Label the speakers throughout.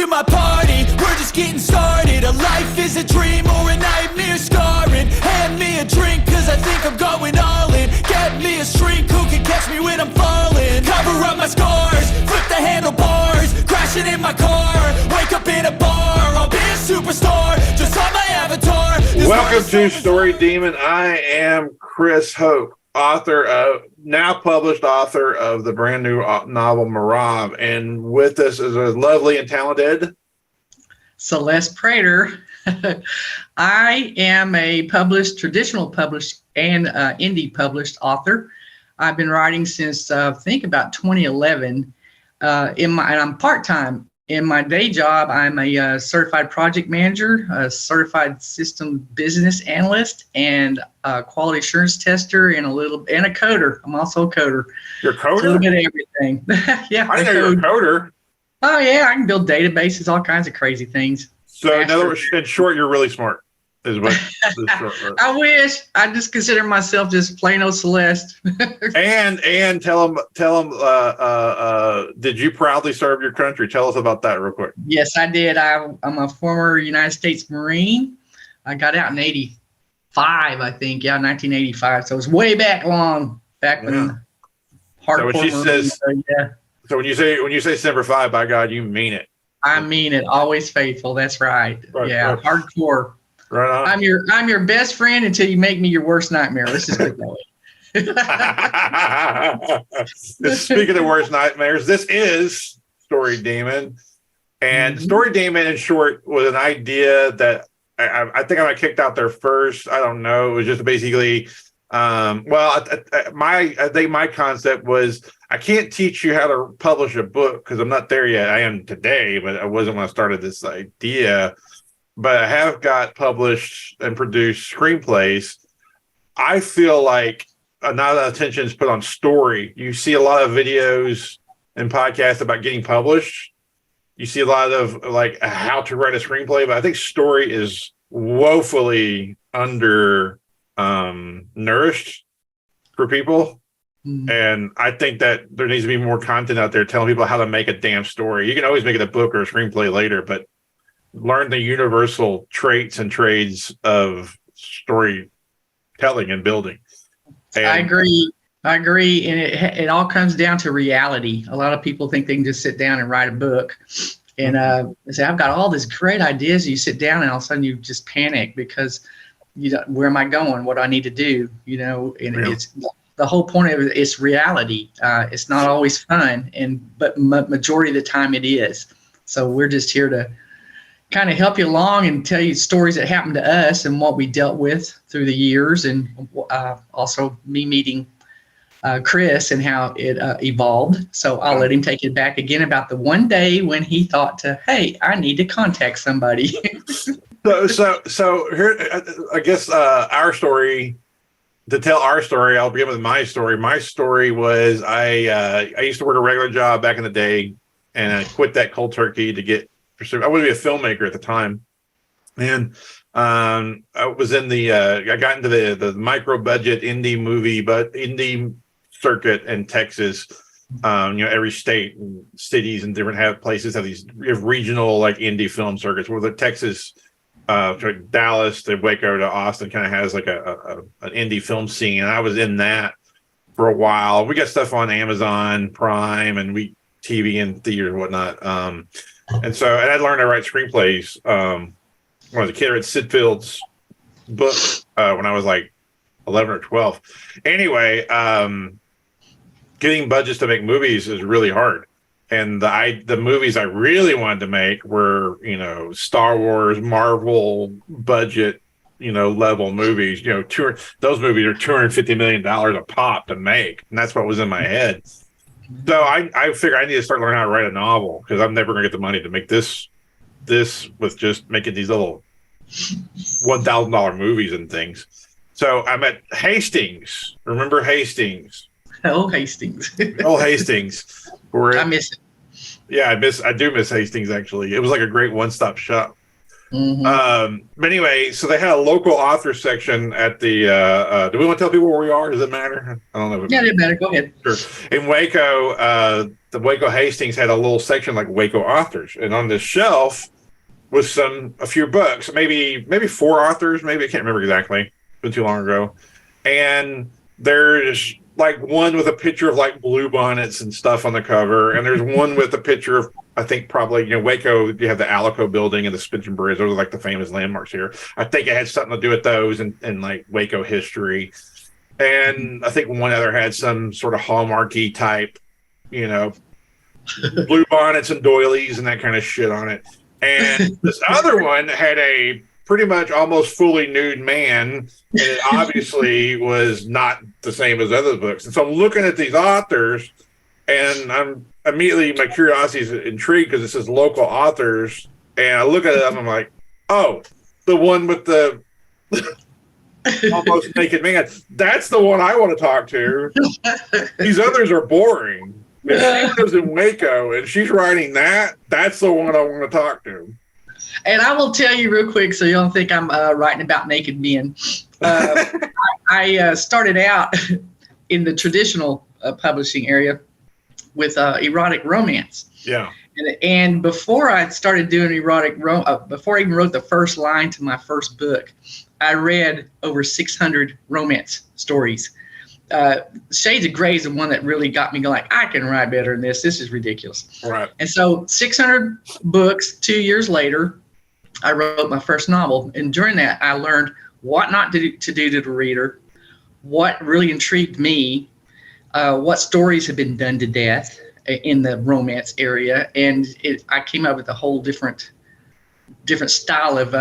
Speaker 1: to my party, we're just getting started. A life is a dream or a nightmare scarring. Hand me a drink cause I think I'm going all in. Get me a shrink who can catch me when I'm falling. Cover up my scars, flip the handlebars, crashing in my car, wake up in a bar. I'll be a superstar, just on my avatar.
Speaker 2: Welcome to Story Demon. I am Chris Hoke, now published author of the brand new novel Mirov, and with us is a lovely and talented
Speaker 3: Celeste Prater. I am a traditional published and indie published author. I've been writing since I think about 2011. And I'm part-time. In my day job, I'm a certified project manager, a certified system business analyst, and a quality assurance tester, and a coder. I'm also a coder.
Speaker 2: You're a coder?
Speaker 3: A little bit of everything. Yeah.
Speaker 2: I know you're a coder.
Speaker 3: Oh yeah, I can build databases, all kinds of crazy things.
Speaker 2: So in other words, in short, you're really smart. Is what
Speaker 3: I wish. I just consider myself just plain old Celeste.
Speaker 2: and tell them. Did you proudly serve your country? Tell us about that real quick.
Speaker 3: Yes, I did. I'm a former United States Marine. I got out in '85, I think. Yeah, 1985. So it was way back when hardcore.
Speaker 2: So when she says, So when you say Semper Fi, by God, you mean it.
Speaker 3: I mean it. Always faithful. That's right. Yeah, hardcore.
Speaker 2: Right on.
Speaker 3: I'm your best friend until you make me your worst nightmare. Let's just put it that way.
Speaker 2: Speaking of worst nightmares, this is Story Demon. And Story Demon, in short, was an idea that I think I got kicked out there first. I don't know. It was just basically, I think my concept was I can't teach you how to publish a book because I'm not there yet. I am today, but I wasn't when I started this idea. But I have got published and produced screenplays. I feel like not a lot of attention is put on story. You see a lot of videos and podcasts about getting published. You see a lot of like how to write a screenplay, but I think story is woefully under nourished for people. And I think that there needs to be more content out there telling people how to make a damn story. You can always make it a book or a screenplay later, but learn the universal traits and trades of storytelling and building. And
Speaker 3: I agree. And it all comes down to reality. A lot of people think they can just sit down and write a book. And they say, I've got all these great ideas. You sit down and all of a sudden you just panic because where am I going? What do I need to do? And it's the whole point of it is reality. It's not always fun, but majority of the time it is. So we're just here to kind of help you along and tell you stories that happened to us and what we dealt with through the years, and also me meeting Chris and how it evolved. So I'll let him take it back again about the one day when he thought hey, I need to contact somebody.
Speaker 2: So here, I guess our story. To tell our story, I'll begin with my story. My story was I used to work a regular job back in the day, and I quit that cold turkey to I wanted to be a filmmaker at the time, and I was in I got into the micro budget indie circuit in Texas. Every state and cities and different places have regional like indie film circuits. Where the Texas, Dallas to Waco to Austin kind of has like an indie film scene, and I was in that for a while. We got stuff on Amazon Prime and TV and theater and whatnot. And I learned to write screenplays when I was a kid. I read Sid Field's book when I was like 11 or 12. Anyway, getting budgets to make movies is really hard. And the movies I really wanted to make were, Star Wars, Marvel budget, level movies. Those movies are $250 million a pop to make. And that's what was in my head. So I figured I need to start learning how to write a novel because I'm never going to get the money to make this with just making these little $1,000 movies and things. So I'm at Hastings. Remember Hastings?
Speaker 3: Hastings.
Speaker 2: Hastings.
Speaker 3: I miss it.
Speaker 2: Yeah, I do miss Hastings, actually. It was like a great one-stop shop. But anyway, so they had a local author section at the do we want to tell people where we are? Does it matter? I don't know.
Speaker 3: Yeah, it matter. Go ahead.
Speaker 2: Sure. In Waco, the Waco Hastings had a little section like Waco authors, and on this shelf was a few books, maybe 4 authors, maybe I can't remember exactly. It's been too long ago. And there's like one with a picture of like bluebonnets and stuff on the cover, and there's one with a picture of, I think probably, Waco, you have the Alico building and the Suspension Bridge. Those are like the famous landmarks here. I think it had something to do with those and like Waco history. And I think one other had some sort of Hallmarky type, bluebonnets and doilies and that kind of shit on it. And this other one had a pretty much almost fully nude man, and it obviously was not the same as other books. And so I'm looking at these authors, and I'm immediately, my curiosity is intrigued because it says local authors, and I look at them, I'm like, oh, the one with the almost naked man, that's the one I want to talk to. These others are boring. If she lives in Waco and she's writing that's the one I want to talk to.
Speaker 3: And I will tell you real quick, so you don't think I'm writing about naked men. I started out in the traditional publishing area with erotic romance.
Speaker 2: Yeah.
Speaker 3: And before I started doing erotic before I even wrote the first line to my first book, I read over 600 romance stories. Shades of Grey is the one that really got me going, like, I can write better than this. This is ridiculous.
Speaker 2: Right.
Speaker 3: And so 600 books, 2 years later, I wrote my first novel. And during that, I learned what not to do to the reader, what really intrigued me, what stories have been done to death in the romance area. And I came up with a whole different style of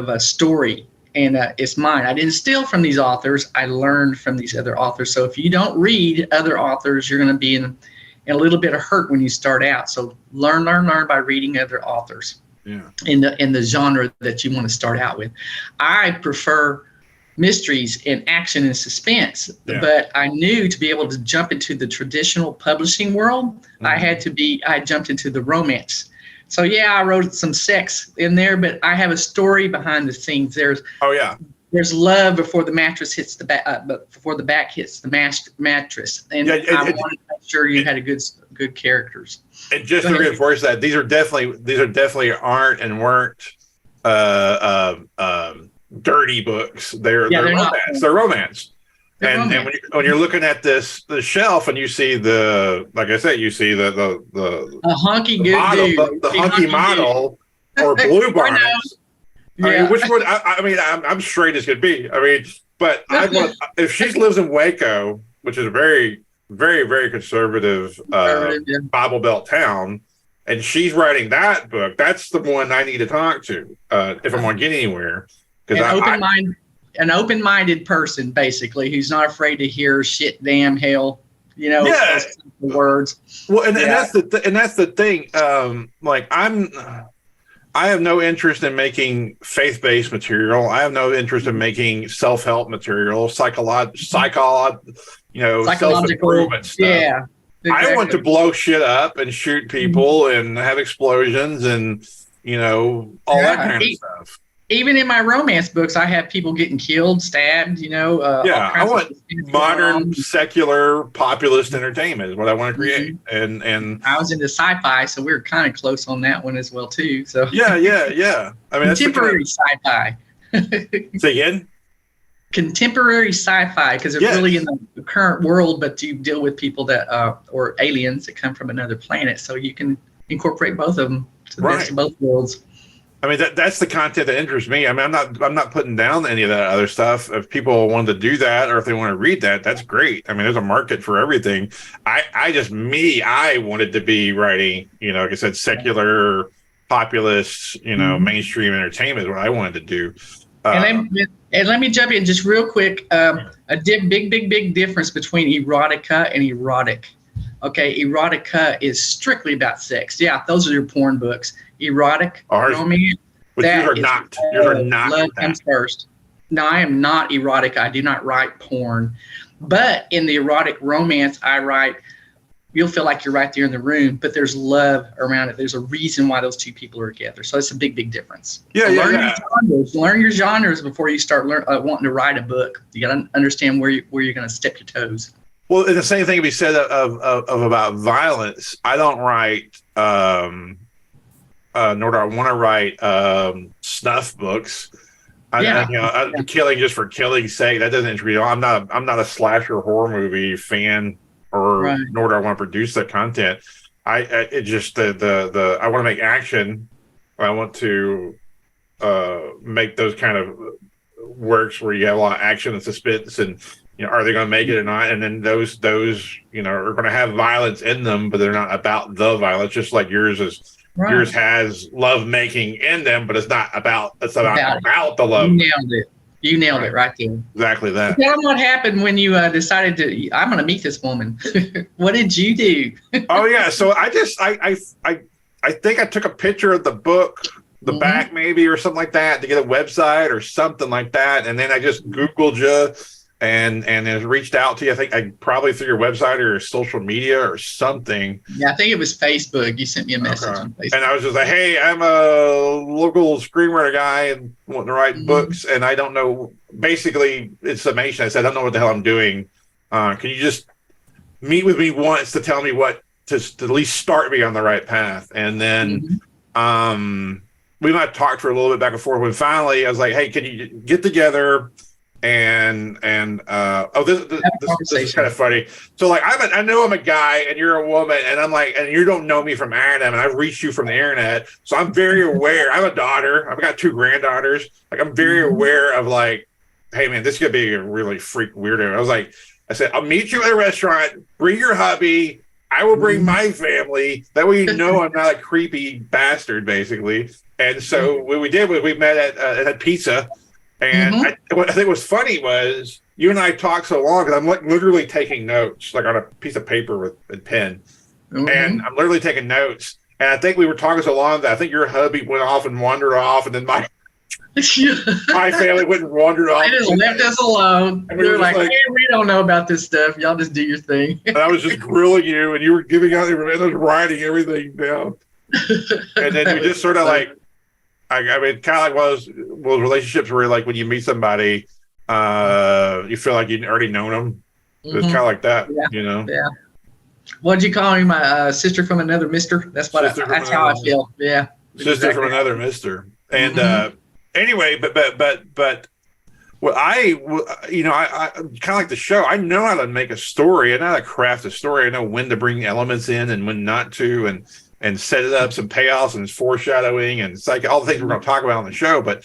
Speaker 3: a story. And it's mine. I didn't steal from these authors. I learned from these other authors. So if you don't read other authors, you're going to be in a little bit of hurt when you start out. So learn by reading other authors.
Speaker 2: Yeah.
Speaker 3: In the genre that you want to start out with. I prefer mysteries and action and suspense, but I knew to be able to jump into the traditional publishing world, I jumped into the romance. So yeah, I wrote some sex in there, but I have a story behind the scenes. There's love before the mattress hits the back, before the back hits the mattress, and I wanted to make sure you had a good characters.
Speaker 2: And just to reinforce that, these are definitely aren't and weren't dirty books. They're romance. They're romance. And when you're looking at the shelf and you see the
Speaker 3: hunky good
Speaker 2: model,
Speaker 3: dude,
Speaker 2: the hunky model or blue bonnets.
Speaker 3: Yeah.
Speaker 2: I mean, which one? I'm straight as could be. I mean, but if she lives in Waco, which is a very, very, very conservative Bible Belt town, and she's writing that book, that's the one I need to talk to if I'm going to get anywhere.
Speaker 3: An open-minded person, basically, who's not afraid to hear shit, damn, hell, words.
Speaker 2: Well, and that's the thing. I have no interest in making faith-based material. I have no interest in making self-help material, psychological, self-improvement stuff. Yeah, exactly. I want to blow shit up and shoot people and have explosions and all that kind of stuff.
Speaker 3: Even in my romance books, I have people getting killed, stabbed,
Speaker 2: I want modern, secular, populist entertainment is what I want to create. And I
Speaker 3: was into sci-fi, so we were kind of close on that one as well, too. So
Speaker 2: yeah. I mean,
Speaker 3: contemporary sci-fi.
Speaker 2: Say again?
Speaker 3: Contemporary sci-fi, because they're really in the current world, but you deal with people that or aliens that come from another planet, so you can incorporate both of them to the best of both worlds.
Speaker 2: I mean, that's the content that interests me. I mean, I'm not putting down any of that other stuff. If people want to do that or if they want to read that, that's great. I mean, there's a market for everything. I wanted to be writing, like I said, secular, populist, mainstream entertainment is what I wanted to do.
Speaker 3: And let me jump in just real quick. A big difference between erotica and erotic. Okay, erotica is strictly about sex. Yeah, those are your porn books. Erotic romance.
Speaker 2: But yours are not.
Speaker 3: Love comes first. No, I am not erotic. I do not write porn. But in the erotic romance, I write, you'll feel like you're right there in the room, but there's love around it. There's a reason why those two people are together. So it's a big difference. Learn your genres before you start wanting to write a book. You got to understand where you're going to step your toes.
Speaker 2: Well, and the same thing can be said of about violence. I don't write, nor do I want to write snuff books. Killing just for killing's sake, that doesn't interest me. I'm not a slasher horror movie fan, or nor do I want to produce that content. It just the I want to make action. I want to make those kind of works where you have a lot of action and suspense, and are they going to make it or not? And then those are going to have violence in them, but they're not about the violence. Just like yours is. Right. Yours has love making in them, but it's not about the love.
Speaker 3: You nailed it right there.
Speaker 2: Exactly that.
Speaker 3: Tell them what happened when you decided I'm going to meet this woman. What did you do?
Speaker 2: Oh yeah, so I think I took a picture of the book, the back maybe, or something like that, to get a website or something like that, and then I just Googled you. And it reached out to you. I think probably through your website or your social media or something.
Speaker 3: Yeah, I think it was Facebook. You sent me a message on Facebook.
Speaker 2: And I was just like, hey, I'm a local screenwriter guy and wanting to write books. And I don't know, basically, in summation, I said, I don't know what the hell I'm doing. Can you just meet with me once to tell me what to at least start me on the right path? And then we might have talked for a little bit back and forth. When finally I was like, hey, can you get together? And this is kind of funny. So like I know I'm a guy and you're a woman, and I'm like, and you don't know me from Adam, and I've reached you from the internet, so I'm very aware. I have a daughter. I've got 2 granddaughters. Like I'm very aware of like, hey man, this could be a really freak weirdo. I said, I'll meet you at a restaurant. Bring your hubby. I will bring my family. That way I'm not a creepy bastard, basically. And so what we did was we met at pizza. And what I think was funny was you and I talked so long because I'm like literally taking notes, like on a piece of paper with a pen. And I'm literally taking notes. And I think we were talking so long that I think your hubby went off and wandered off, and then my family went and wandered off.
Speaker 3: They just left us alone. And we were like, hey, we don't know about this stuff. Y'all just do your thing.
Speaker 2: And I was just grilling you, and you were giving out, and I was writing everything down. And then you just sort of like, I mean, kind of like those relationships where, like, when you meet somebody, you feel like you already known them. It's kind of like that,
Speaker 3: Yeah. What'd you call me? My sister from another mister? That's how I feel. Yeah.
Speaker 2: Sister from another mister. And anyway, but what I kind of like the show. I know how to make a story. I know how to craft a story. I know when to bring elements in and when not to, and set it up, some payoffs and foreshadowing and all the things we're going to talk about on the show. But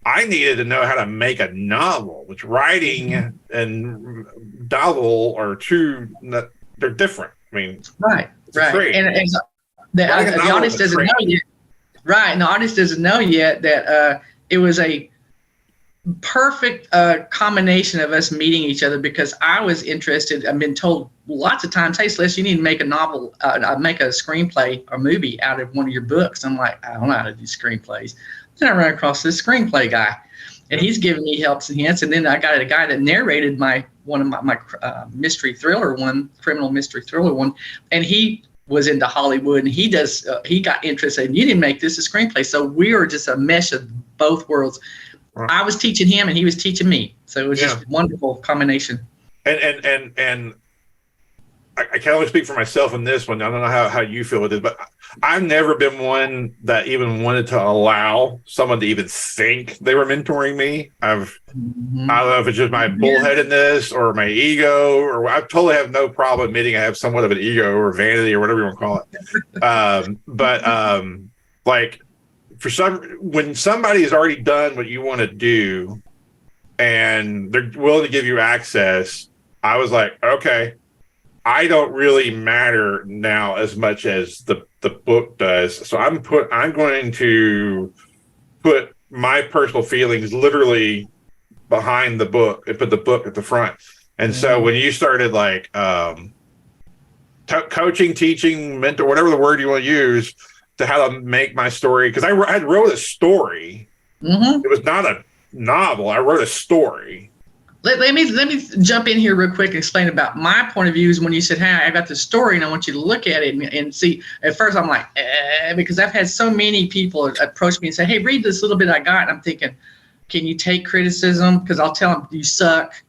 Speaker 2: I needed to know how to make a novel, which writing and novel are they're different. I mean,
Speaker 3: right. And the audience doesn't know yet. Right. And the audience doesn't know yet that it was a perfect combination of us meeting each other, because I was interested. I've been told lots of times, hey, Celeste, you need to make a novel, make a screenplay or movie out of one of your books. I'm like, I don't know how to do screenplays. Then I ran across this screenplay guy, and he's giving me helps and hints. And then I got a guy that narrated one of my mystery thriller one, criminal mystery thriller one, and he was into Hollywood, and he got interested. And you didn't make this a screenplay, so we were just a mesh of both worlds. Right. I was teaching him, and he was teaching me, so it was just a wonderful combination.
Speaker 2: And I can only speak for myself in this one. I don't know how you feel with it, but I've never been one that even wanted to allow someone to even think they were mentoring me. I don't know if it's just my bullheadedness or my ego, or I totally have no problem admitting I have somewhat of an ego or vanity or whatever you want to call it. But like, when somebody has already done what you want to do and they're willing to give you access, I was like, okay, I don't really matter now as much as the book does. So I'm going to put my personal feelings literally behind the book and put the book at the front. And so when you started like coaching, teaching, mentor, whatever the word you want to use, to how to make my story, because I wrote a story. It was not a novel. I wrote a story.
Speaker 3: Let me jump in here real quick and explain about my point of view. Is when you said, hey, I got this story and I want you to look at it and see. At first I'm like, because I've had so many people approach me and say, hey, read this little bit I got. And I'm thinking, can you take criticism? Because I'll tell them you suck,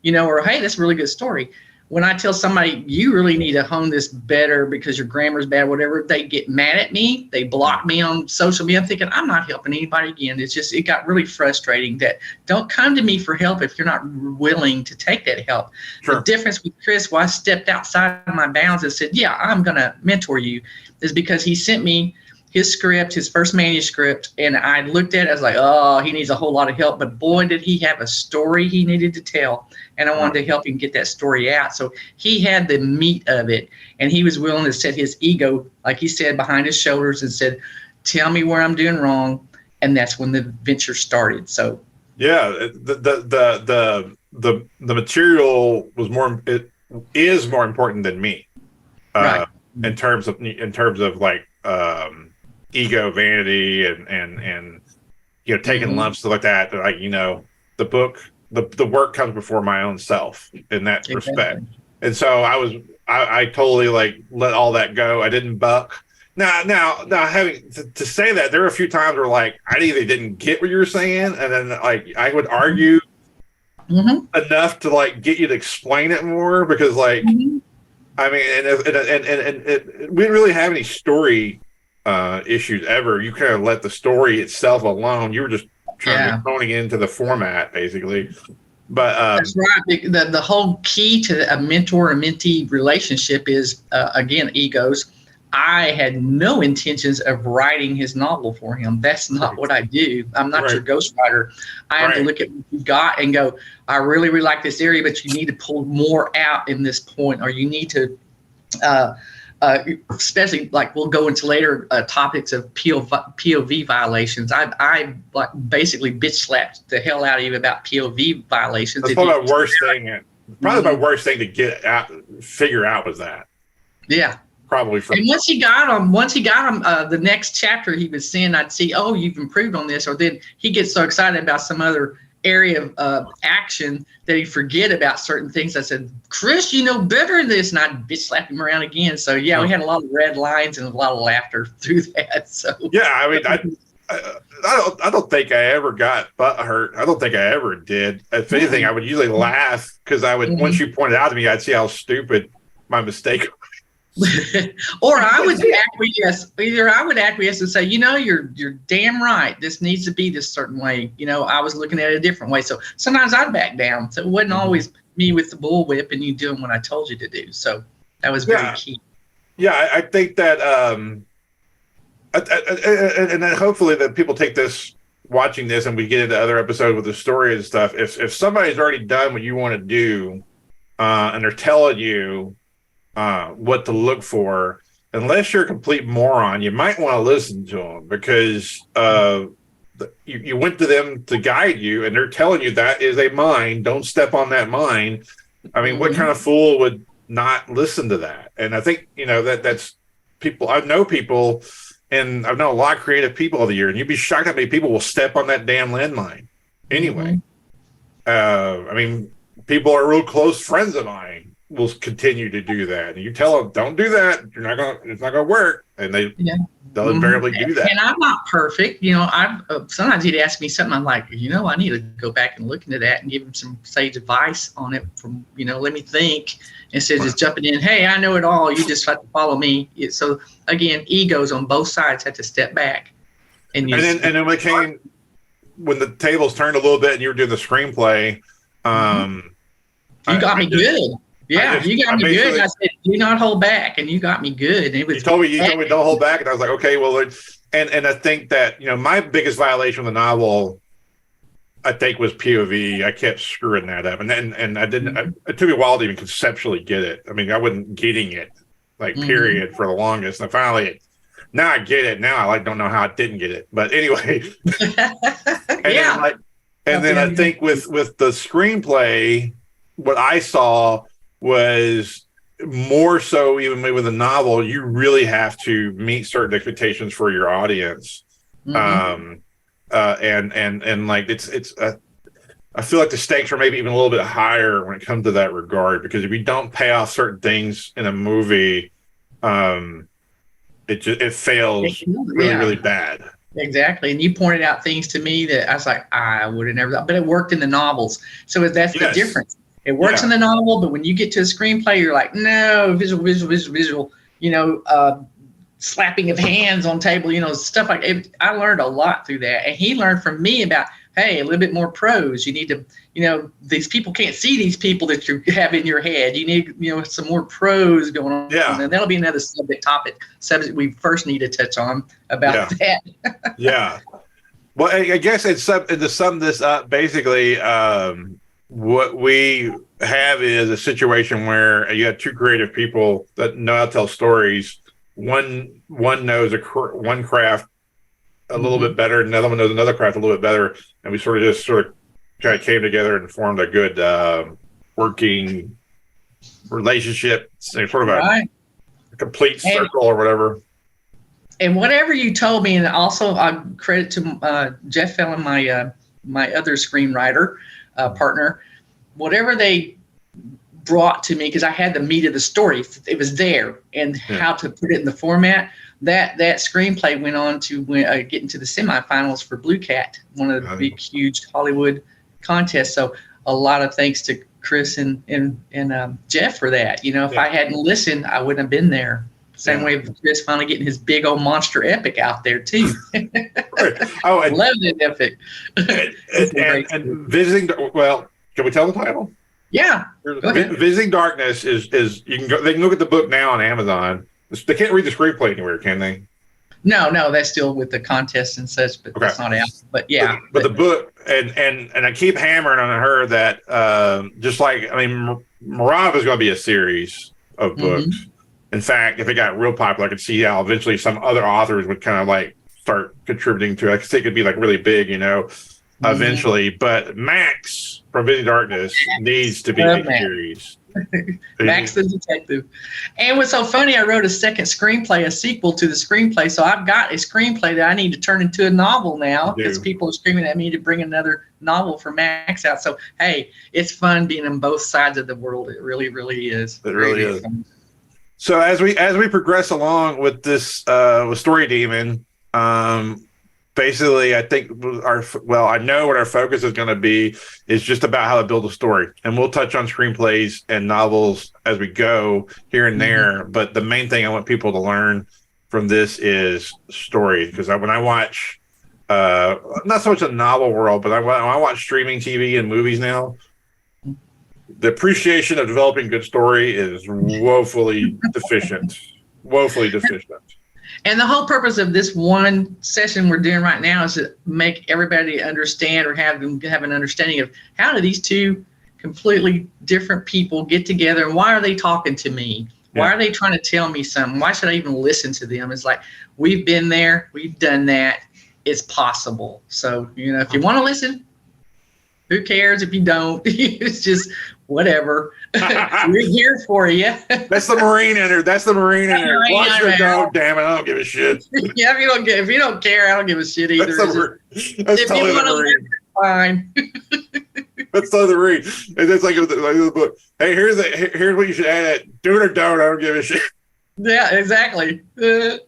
Speaker 3: or hey, that's a really good story. when I tell somebody, you really need to hone this better because your grammar's bad, whatever, they get mad at me. They block me on social media. I'm thinking, I'm not helping anybody again. It's just, it got really frustrating that don't come to me for help if you're not willing to take that help.
Speaker 2: Sure.
Speaker 3: The difference with Chris, why I stepped outside of my bounds and said, yeah, I'm going to mentor you, is because he sent me his script, his first manuscript, and I looked at it, I was like, oh, he needs a whole lot of help. But boy, did he have a story he needed to tell, and I wanted to help him get that story out. So he had the meat of it, and he was willing to set his ego, like he said, behind his shoulders and said, tell me where I'm doing wrong. And that's when the venture started. So
Speaker 2: yeah, the material is more important than me,
Speaker 3: right.
Speaker 2: in terms of like ego, vanity, and you know, taking lumps, stuff like that. Like, you know, the book, the work comes before my own self in that respect. And so I totally like let all that go. I didn't buck. Now having to say that, there were a few times where like I either didn't get what you were saying, and then like I would argue enough to like get you to explain it more, because like I mean, and we didn't really have any story issues ever. You kind of let the story itself alone. You were just trying to honing into the format, basically. But
Speaker 3: that's right. The whole key to a mentor and mentee relationship is again, egos. I had no intentions of writing his novel for him. That's not what I do. I'm not your ghostwriter. I have to look at what you got and go, I really, really like this area, but you need to pull more out in this point, or you need to, especially like we'll go into later topics of POV violations. I like basically bitch slapped the hell out of you about POV violations.
Speaker 2: That's probably my worst thing. Probably my worst thing to figure out was that.
Speaker 3: Yeah.
Speaker 2: Probably
Speaker 3: and once he got him, the next chapter he was seeing, I'd see, oh, you've improved on this, or then he gets so excited about some other area of action that he forget about certain things. I said, Chris, you know better than this, and I'd bitch slap him around again. So yeah, we had a lot of red lines and a lot of laughter through that. So
Speaker 2: yeah, I mean, I don't think I ever got butt hurt. I don't think I ever did. If anything, I would usually laugh because I would once you pointed out to me, I'd see how stupid my mistake was.
Speaker 3: Or I would acquiesce. Either I would acquiesce and say, you know, you're damn right. This needs to be this certain way. You know, I was looking at it a different way. So sometimes I'd back down. So it wasn't always me with the bullwhip and you doing what I told you to do. So that was very key. Yeah,
Speaker 2: I think that, and then hopefully that people take this, watching this, and we get into other episodes with the story and stuff. If somebody's already done what you want to do, and they're telling you what to look for, unless you're a complete moron, you might want to listen to them, because you went to them to guide you, and they're telling you that is a mine. Don't step on that mine. I mean, what kind of fool would not listen to that? And I think, you know, that's people. I know people, and I've known a lot of creative people over the year, and you'd be shocked how many people will step on that damn landmine. Anyway, I mean, people are real close friends of mine will continue to do that, and you tell them, don't do that, it's not gonna work, and they'll invariably do that. And I'm not perfect, you know. I've sometimes he'd ask me something, I'm like, you know, I need to go back and look into that and give him some sage advice on it from, you know, let me think, instead of just jumping in, hey, I know it all, you just have to follow me. So again, egos on both sides have to step back. And then when the tables turned a little bit and you were doing the screenplay, you got me good. Yeah, you got me good. And I said, do not hold back, and you got me good. And it was you told me don't hold back, and I was like, okay, well, and I think that, you know, my biggest violation of the novel, I think, was POV. I kept screwing that up, and I didn't. It took me a while to even conceptually get it. I mean, I wasn't getting it, like period, for the longest. And finally, now I get it. Now I don't know how I didn't get it, but anyway. Then I think with the screenplay, what I saw was more so, even with a novel, you really have to meet certain expectations for your audience. And like it's I feel like the stakes are maybe even a little bit higher when it comes to that regard, because if you don't pay off certain things in a movie, it fails really bad. Exactly. And you pointed out things to me that I was like, I would have never thought, but it worked in the novels. So that's the difference.
Speaker 3: It works in the novel, but when you get to a screenplay, you're like, no, visual, slapping of hands on table, stuff like it. I learned a lot through that. And he learned from me about, hey, a little bit more prose. You need to, these people can't see these people that you have in your head. You need, some more prose going on.
Speaker 2: Yeah.
Speaker 3: And that'll be another subject we first need to touch on about that.
Speaker 2: Yeah. Well, I guess to sum this up, basically, what we have is a situation where you have two creative people that know how to tell stories. One knows one craft a little bit better, and another one knows another craft a little bit better, and we sort of kind of came together and formed a good working relationship, sort of a complete circle or whatever.
Speaker 3: And whatever you told me, and also I credit to Jeff Fallon, my other screenwriter partner, whatever they brought to me, because I had the meat of the story, it was there, and how to put it in the format. That screenplay went on to get into the semifinals for Blue Cat, one of the big, huge Hollywood contests. So a lot of thanks to Chris and Jeff for that. If I hadn't listened, I wouldn't have been there. Same way with Chris finally getting his big old monster epic out there too.
Speaker 2: Oh, and
Speaker 3: love that epic.
Speaker 2: and visiting. Well, can we tell the title?
Speaker 3: Yeah. Go ahead.
Speaker 2: Visiting Darkness is you can go. They can look at the book now on Amazon. They can't read the screenplay anywhere, can they? No,
Speaker 3: that's still with the contest and such, but that's not out. But yeah.
Speaker 2: But the book, and I keep hammering on her that just like, Mirov is going to be a series of books. Mm-hmm. In fact, if it got real popular, I could see how eventually some other authors would kind of like start contributing to it. I could see it could be like really big, eventually. But Max from Visiting Darkness needs to be a series.
Speaker 3: Max the Detective. And what's so funny, I wrote a second screenplay, a sequel to the screenplay. So I've got a screenplay that I need to turn into a novel now, because people are screaming at me to bring another novel for Max out. So, hey, it's fun being on both sides of the world. It really, really is.
Speaker 2: It really is. So as we progress along with this with Story Demon, basically I think I know what our focus is going to be is just about how to build a story, and we'll touch on screenplays and novels as we go here and there. But the main thing I want people to learn from this is story, because when I watch not so much a novel world, but when I watch streaming TV and movies now, the appreciation of developing good story is woefully deficient.
Speaker 3: And the whole purpose of this one session we're doing right now is to make everybody understand, or have them have an understanding of how do these two completely different people get together, and why are they talking to me? Why are they trying to tell me something? Why should I even listen to them? It's like, we've been there, we've done that. It's possible. So, if you want to listen, who cares if you don't? It's just whatever. We're here for you.
Speaker 2: That's the Marine in her. Watch her go. Damn it, I don't give a shit.
Speaker 3: Yeah, if you don't care, I don't give a shit either.
Speaker 2: That's totally the Marine.
Speaker 3: Fine.
Speaker 2: That's totally the Marine. And it's like the book. Hey, here's what you should add. Do it or don't. I don't give a shit.
Speaker 3: Yeah, exactly. Hey,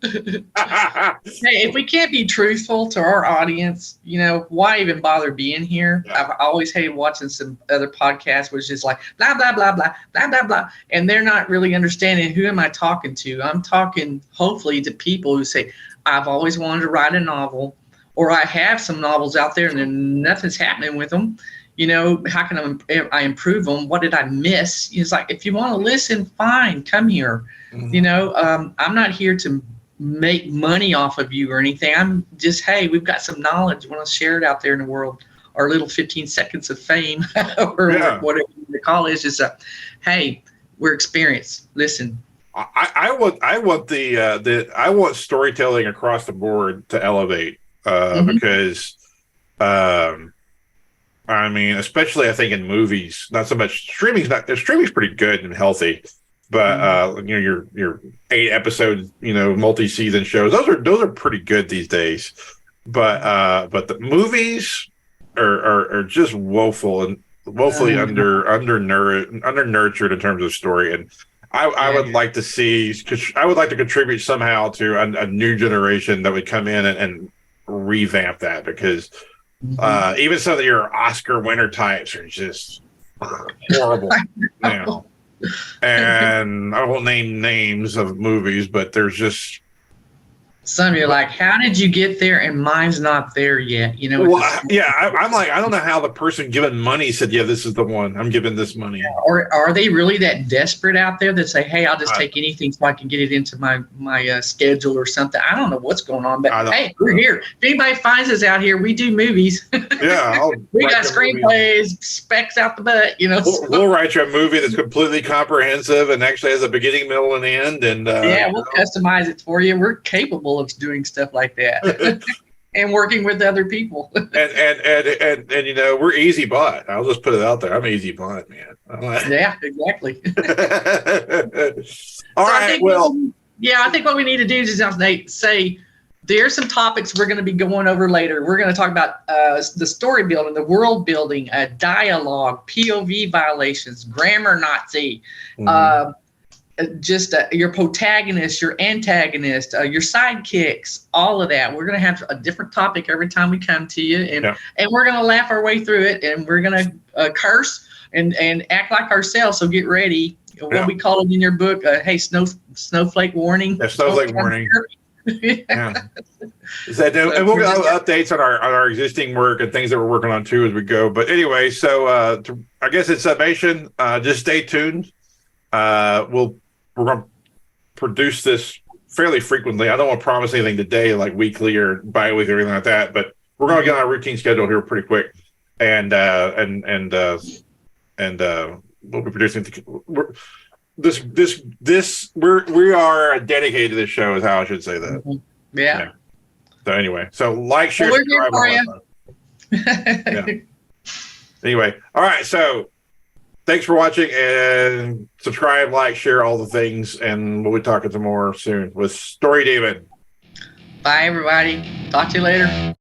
Speaker 3: if we can't be truthful to our audience, why even bother being here? Yeah. I've always hated watching some other podcasts, which is like blah, blah, blah, blah, blah, blah, blah. And they're not really understanding, who am I talking to? I'm talking hopefully to people who say, I've always wanted to write a novel, or I have some novels out there and then nothing's happening with them. How can I improve them? What did I miss? It's like, if you want to listen, fine, come here. Mm-hmm. I'm not here to make money off of you or anything. I'm just, hey, we've got some knowledge. We want to share it out there in the world. Our little 15 seconds of fame, or whatever the call is. Just, hey, we're experienced. Listen.
Speaker 2: I want storytelling across the board to elevate, because. Especially I think in movies, not so much streaming's pretty good and healthy, but your 8 episode, multi-season shows, those are pretty good these days. But the movies are just woefully under-nurtured in terms of story. And I would like to see, I would like to contribute somehow to a new generation that would come in and revamp that, because even some of your Oscar winner types are just horrible now. And I won't name names of movies, but there's just
Speaker 3: some you're like, how did you get there? And mine's not there yet. You know,
Speaker 2: well, I'm like, I don't know how the person given money said, yeah, this is the one. I'm giving this money.
Speaker 3: Or are they really that desperate out there that say, hey, I'll just take anything so I can get it into my schedule or something? I don't know what's going on, but hey, we're here. If anybody finds us out here, we do movies.
Speaker 2: Yeah,
Speaker 3: we got screenplays, specs out the butt. You know,
Speaker 2: we'll write you a movie that's completely comprehensive and actually has a beginning, middle, and end. And
Speaker 3: we'll customize it for you. We're capable of doing stuff like that. And working with other people. and
Speaker 2: you know, we're easy bought. I'll just put it out there. I'm easy bought, man.
Speaker 3: Yeah, exactly.
Speaker 2: All right.
Speaker 3: I think what we need to do is say there's some topics we're going to be going over later. We're going to talk about the story building, the world building, dialogue, POV violations, grammar Nazi, just your protagonist, your antagonist, your sidekicks, all of that. We're going to have a different topic every time we come to you, and we're going to laugh our way through it, and we're going to curse and act like ourselves. So get ready. What we call it in your book, hey, snowflake warning.
Speaker 2: Yeah, snowflake warning. Yeah. And we'll get updates on our existing work and things that we're working on too as we go. But anyway, so I guess in summation, just stay tuned. We're going to produce this fairly frequently. I don't want to promise anything today, like weekly or bi-weekly or anything like that, but we're going to get on a routine schedule here pretty quick. And we'll be producing. We are dedicated to this show, is how I should say that.
Speaker 3: Mm-hmm. Yeah.
Speaker 2: So anyway, like, share, subscribe. Anyway, all right. So thanks for watching, and subscribe, like, share, all the things, and we'll be talking some more soon with Story Demon.
Speaker 3: Bye, everybody. Talk to you later.